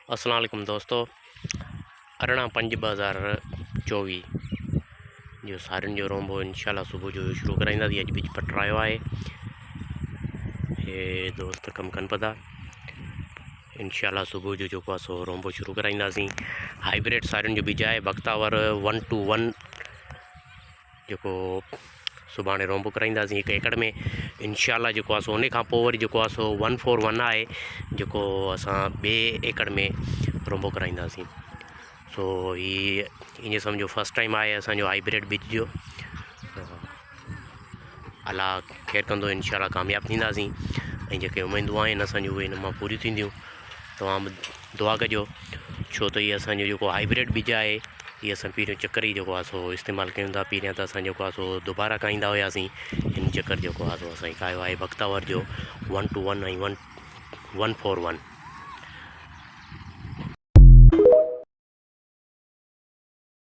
अस्सलाम वालेकुम दोस्तों। 18/5/2024 जो सारियुनि जो रोंबो इंशाल्लाह सुबह जो शुरू कराईंदासीं। अॼु बिज पटरायो आहे, हे दोस्त कम कनि पता। इंशाल्लाह सुबह जो जेको आहे सो रोंबो शुरू कराईंदासीं। हाइब्रिड सारियुनि जो बिज आहे बख्तावर 121 जेको सुभाणे रोंबो कराईंदासीं 1 एकड़ में इंशाल्लाह। जेको आहे सो उन खां पोइ वरी जेको आहे सो 141 आहे जेको असां ॿिए एकड़ में रोंबो कराईंदासीं। सो हीअ ईअं सम्झो फस्ट टाइम आहे असांजो हाइब्रिड बिज जो। अलाह ख़ैर कंदो, इंशाल्लाह कामयाब थींदासीं ऐं जेके उमेदूं आहिनि असांजूं उहे इन मां पूरियूं थींदियूं। तव्हां दुआ कजो, छो त इहो असांजो जेको हाइब्रिड बिज आहे ये असां पहिरियों चक्कर ही जेको आहे सो इस्तेमालु कयूं था। पहिरियां त असां जेको आहे सो दुबारा खाईंदा हुआसीं, हिन चक्कर जेको आहे सो असां कायो आहे बख्तावर जो 121 ऐं 141।